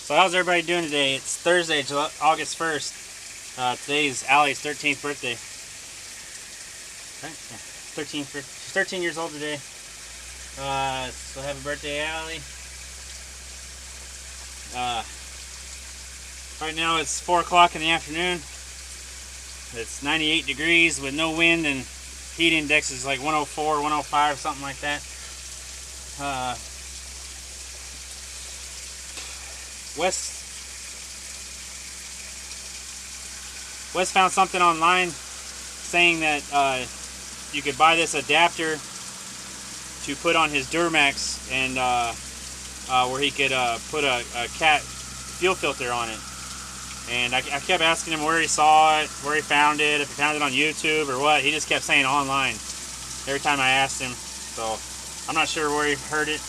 So how's everybody doing today? It's Thursday, August 1st. Today's Allie's 13th birthday. Right? Yeah, 13th. She's 13 years old today. So happy birthday, Allie. Right now it's 4 o'clock in the afternoon. It's 98 degrees with no wind, and heat index is like 104, 105, something like that. Wes found something online saying that you could buy this adapter to put on his Duramax, and where he could put a cat fuel filter on it. And I kept asking him where he saw it, where he found it, if he found it on YouTube or what. He just kept saying online every time I asked him. So I'm not sure where he heard it,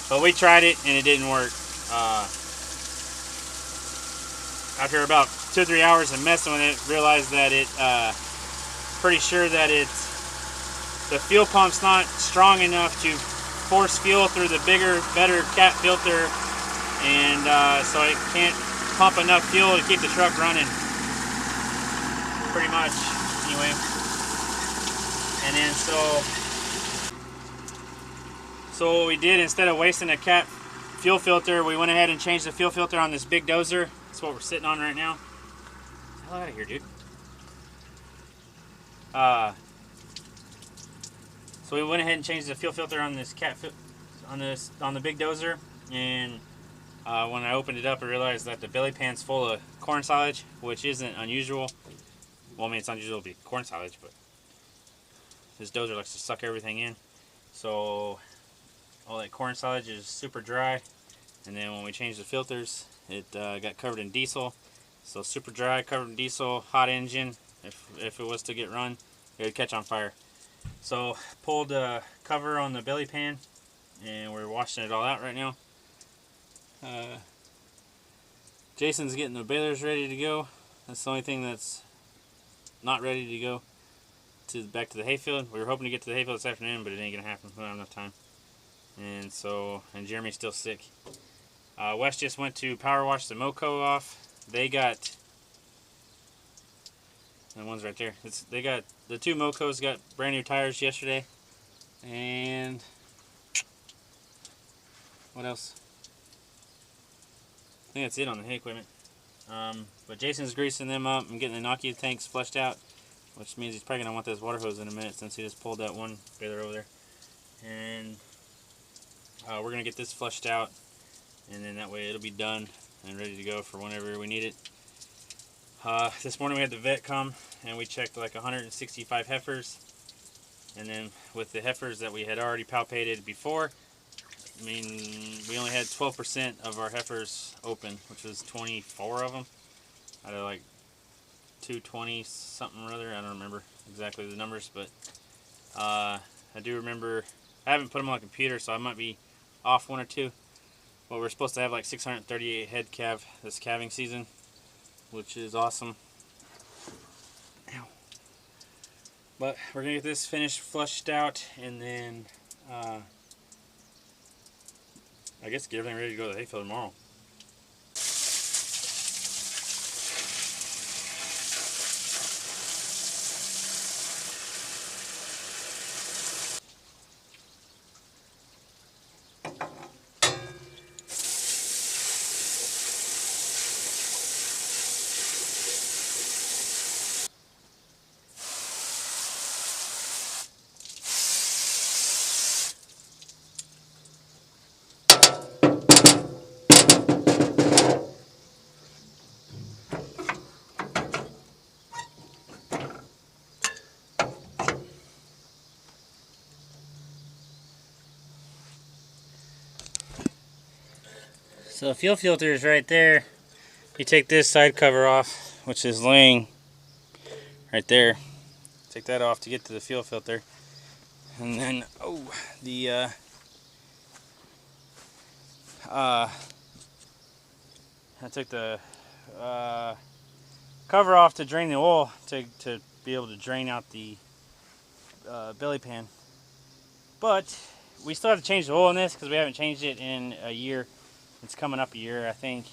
but we tried it and it didn't work. After about 2 or 3 hours of messing with it, realized that pretty sure that the fuel pump's not strong enough to force fuel through the bigger, better cat filter, and so it can't pump enough fuel to keep the truck running. Pretty much, anyway. And then so what we did, instead of wasting a cat fuel filter, we went ahead and changed the fuel filter on this big dozer. That's what we're sitting on right now. Hell out of here, dude. So we went ahead and changed the fuel filter on this on the big dozer, and when I opened it up, I realized that the belly pan's full of corn silage, which isn't unusual. Well, I mean, it's unusual to be corn silage, but this dozer likes to suck everything in. So all that corn silage is super dry, and then when we changed the filters, it got covered in diesel. So super dry, covered in diesel, hot engine. If it was to get run, it would catch on fire. So pulled the cover on the belly pan, and we're washing it all out right now. Jason's getting the balers ready to go. That's the only thing that's not ready to go back to the hayfield. We were hoping to get to the hayfield this afternoon, but it ain't gonna happen. We don't have enough time. And Jeremy's still sick. Wes just went to power wash the Moco off. They got, the one's right there. The two Mocos got brand new tires yesterday. And what else? I think that's it on the hay equipment. But Jason's greasing them up and getting the Nokia tanks flushed out, which means he's probably going to want this water hose in a minute since he just pulled that one baler over there. And we're going to get this flushed out, and then that way it'll be done and ready to go for whenever we need it. This morning we had the vet come, and we checked like 165 heifers. And then with the heifers that we had already palpated before, I mean, we only had 12% of our heifers open, which was 24 of them out of like 220 something or other. I don't remember exactly the numbers, but I do remember. I haven't put them on the computer, so I might be off one or two. But we're supposed to have like 638 head calve this calving season, which is awesome. Ow. But we're gonna get this finished, flushed out, and then I guess get everything ready to go to the hayfield tomorrow. So the fuel filter is right there. You take this side cover off, which is laying right there. Take that off to get to the fuel filter. And then, I took the cover off to drain the oil to be able to drain out the belly pan. But we still have to change the oil in this because we haven't changed it in a year. it's coming up a year, I think,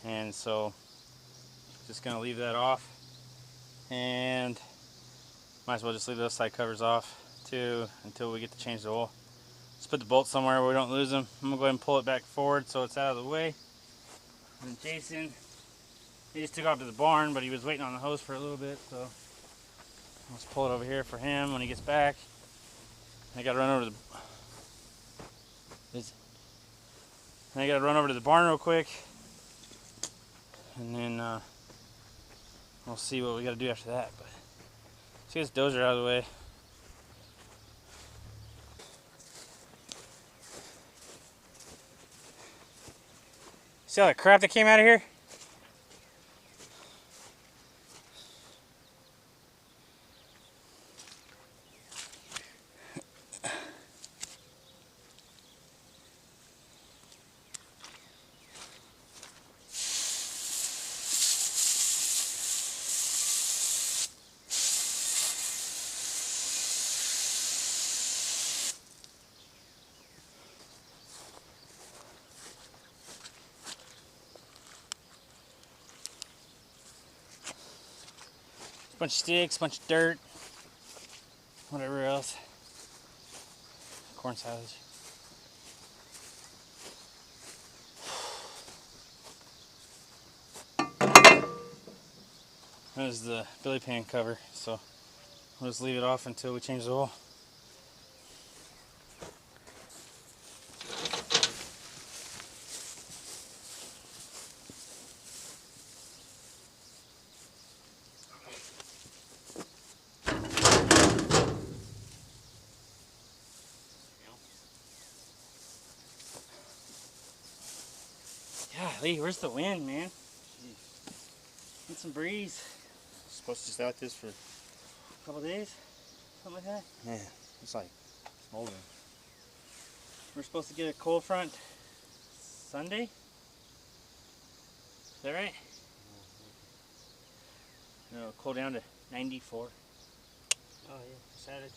and so just gonna leave that off, and might as well just leave those side covers off too until we get to change the oil. Just put the bolts somewhere where we don't lose them. I'm gonna go ahead and pull it back forward so it's out of the way. And Jason, he just took off to the barn, but he was waiting on the hose for a little bit, so let's pull it over here for him when he gets back. I gotta run over to the barn real quick, and then we'll see what we gotta do after that. But let's get this dozer out of the way. See all that crap that came out of here? Bunch of sticks, bunch of dirt, whatever else. Corn silage. That is the billy pan cover, so we'll just leave it off until we change the oil. Golly, where's the wind, man? Jeez. Get some breeze. Supposed to stay like this for a Couple days, something like that. man. It's like smoldering. We're supposed to get a cold front Sunday. Is that right? No, it'll cool down to 94. Oh yeah, Saturday.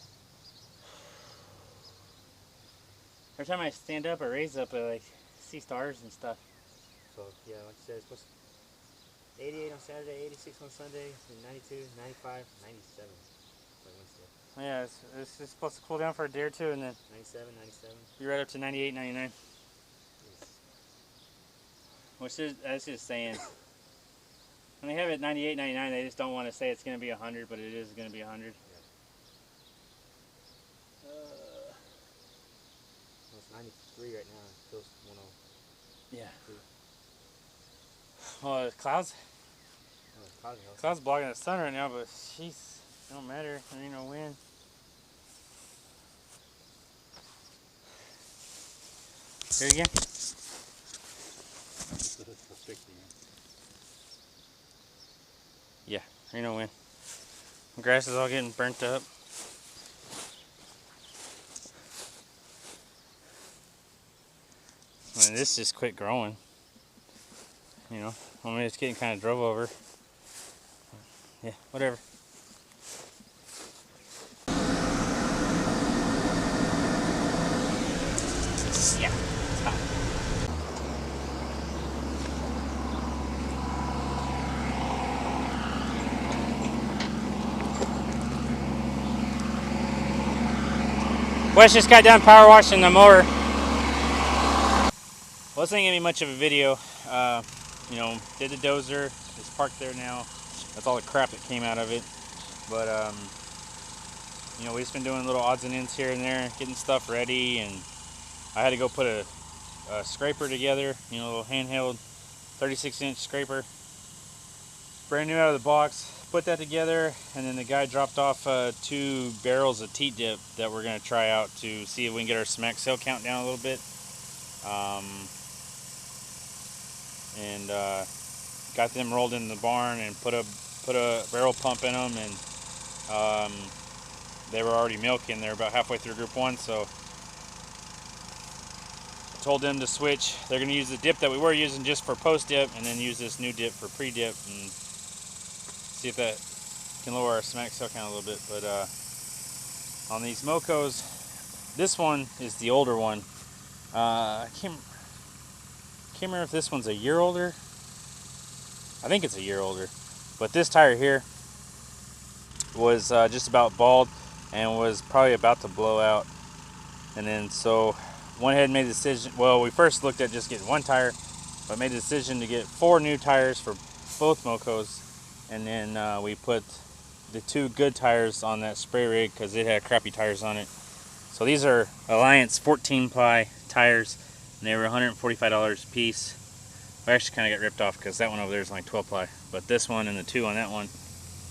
Every time I stand up or raise up, I like see stars and stuff. So yeah, like you said, it's supposed to 88 on Saturday, 86 on Sunday, and 92, 95, 97 by Wednesday. Yeah, it's just supposed to cool down for a day or two, and then 97, 97. you're right up to 98, 99. Yes. Which is, that's just saying, when they have it 98, 99, they just don't want to say it's going to be 100, but it is going to be 100. Yeah. Well, it's 93 right now. It feels 102. Yeah. Well, the clouds. Oh, it's cloudy out. Clouds blocking the sun right now, but jeez, it don't matter. There ain't no wind. Here again. Yeah, there ain't no wind. The grass is all getting burnt up. I mean, this just quit growing. You know, I mean, it's getting kind of drove over. Yeah, whatever. Yeah, it's hot. Wes just got done power washing the mower. Well, this ain't gonna be much of a video. You know, did the dozer. It's parked there now. That's all the crap that came out of it. But you know, we've just been doing little odds and ends here and there, getting stuff ready, and I had to go put a scraper together. You know, a little handheld 36-inch scraper, brand new out of the box. Put that together, and then the guy dropped off 2 barrels of teat dip that we're gonna try out to see if we can get our smack cell count down a little bit. And got them rolled in the barn and put a barrel pump in them, and they were already milking. They're about halfway through group 1, so I told them to switch. They're going to use the dip that we were using just for post dip, and then use this new dip for pre dip, and see if that can lower our smack cell count a little bit. But on these Mocos, this one is the older one. I can't can't remember if this one's a year older. I think it's a year older. But this tire here was just about bald and was probably about to blow out. And then so went ahead and made the decision. Well, we first looked at just getting one tire, but made the decision to get 4 new tires for both Mocos. And then we put the 2 good tires on that spray rig because it had crappy tires on it. So these are Alliance 14 ply tires, and they were $145 a piece. I actually kind of got ripped off because that one over there is like 12 ply, but this one and the 2 on that one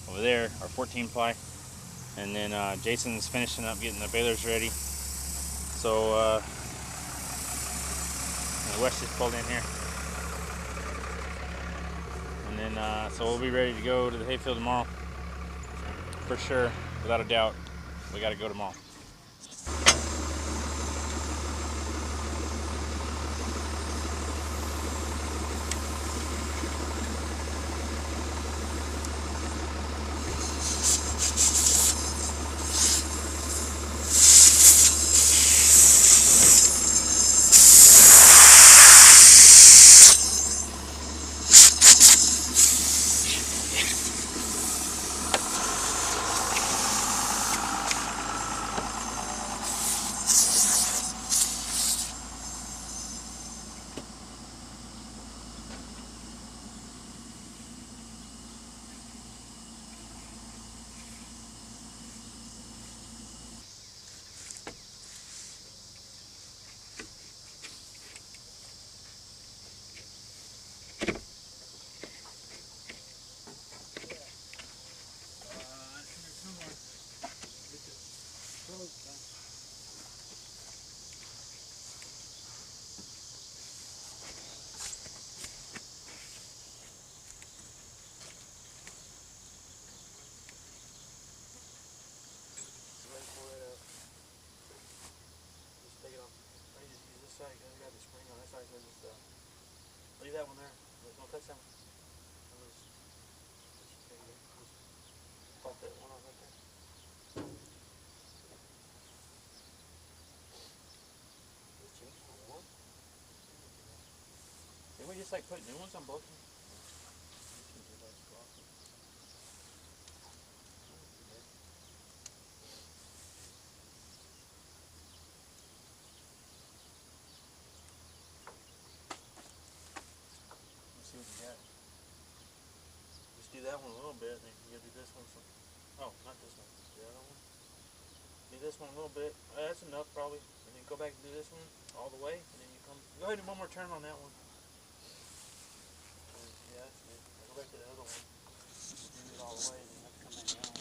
over there are 14 ply. And then Jason's finishing up getting the balers ready. So Wes just pulled in here, and then so we'll be ready to go to the hayfield tomorrow for sure, without a doubt. We got to go tomorrow. Leave that one there. Don't touch that one. Pop that one off right there. Didn't we just like put new ones on both of them? Do that one a little bit, then you do this one. Oh, not this one. The other one. Do this one a little bit. That's enough probably. And then go back and do this one all the way, and then you come. Go ahead and one more turn on that one. Yeah, that's good. Go back to the other one. Do it all the way, and then you have to come back down.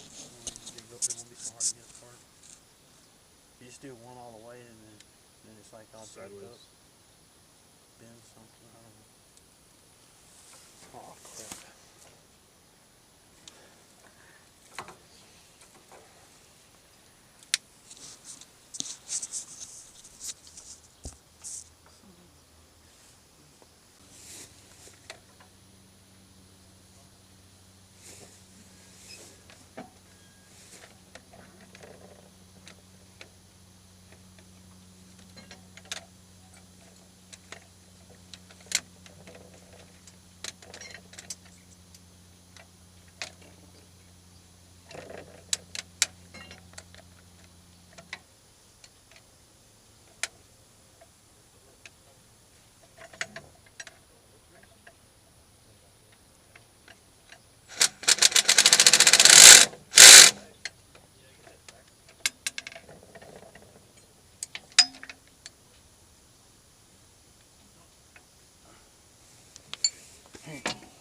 You go through, it won't be so hard to get apart. You just do one all the way, and then it's like all sideways. Bend something. I don't know. Oh crap.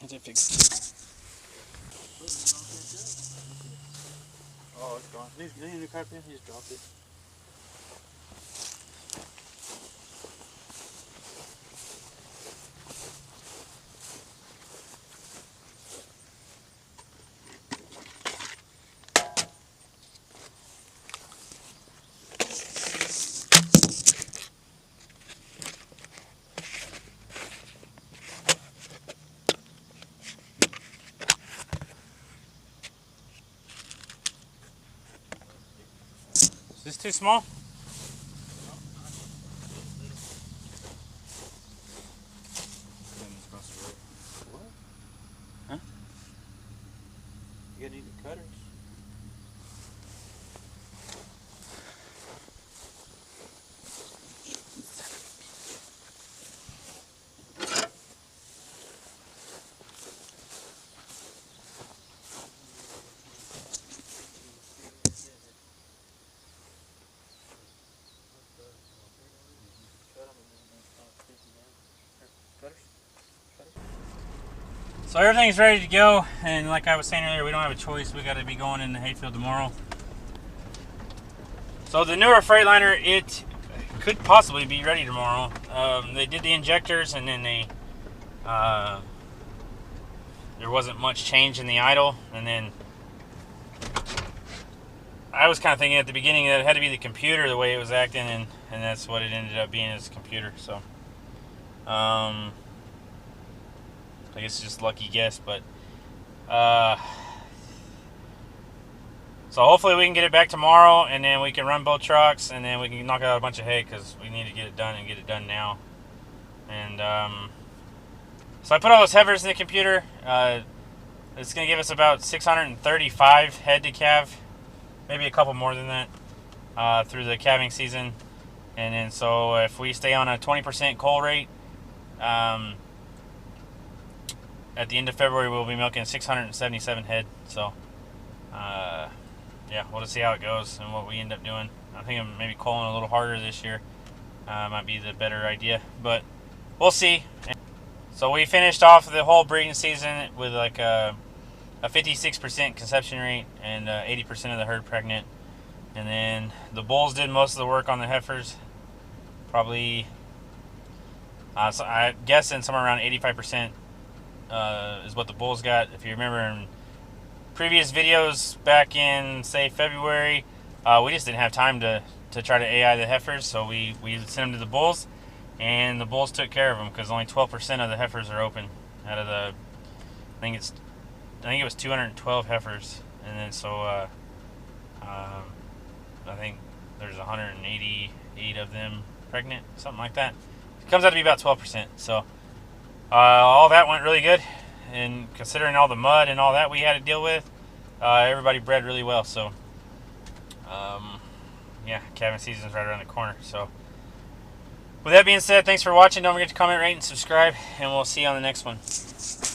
How's it fixed? Oh, it's gone. You need a new carpet? You just dropped it. Is this too small? So everything's ready to go, and like I was saying earlier, we don't have a choice. We got to be going in the hayfield tomorrow. So the newer Freightliner, it could possibly be ready tomorrow. They did the injectors, and then there wasn't much change in the idle, and then I was kind of thinking at the beginning that it had to be the computer the way it was acting, and that's what it ended up being, is the computer. So I guess it's just lucky guess, but so hopefully we can get it back tomorrow, and then we can run both trucks, and then we can knock out a bunch of hay, because we need to get it done and get it done now. And so I put all those heifers in the computer. It's going to give us about 635 head to calve, maybe a couple more than that, through the calving season. And then so if we stay on a 20% cull rate, at the end of February we'll be milking 677 head. So yeah, we'll just see how it goes and what we end up doing. I think I'm maybe culling a little harder this year. Might be the better idea, but we'll see. So we finished off the whole breeding season with like a 56% conception rate and 80% of the herd pregnant. And then the bulls did most of the work on the heifers. Probably, so I'm guessing somewhere around 85% is what the bulls got. If you remember in previous videos back in, say, February, we just didn't have time to try to AI the heifers, so we sent them to the bulls, and the bulls took care of them, because only 12% of the heifers are open out of the, I think it was 212 heifers, and then so I think there's 188 of them pregnant, something like that. It comes out to be about 12%. So all that went really good, and considering all the mud and all that we had to deal with, everybody bred really well. So yeah, calving season's right around the corner. So with that being said, thanks for watching. Don't forget to comment, rate, and subscribe, and we'll see you on the next one.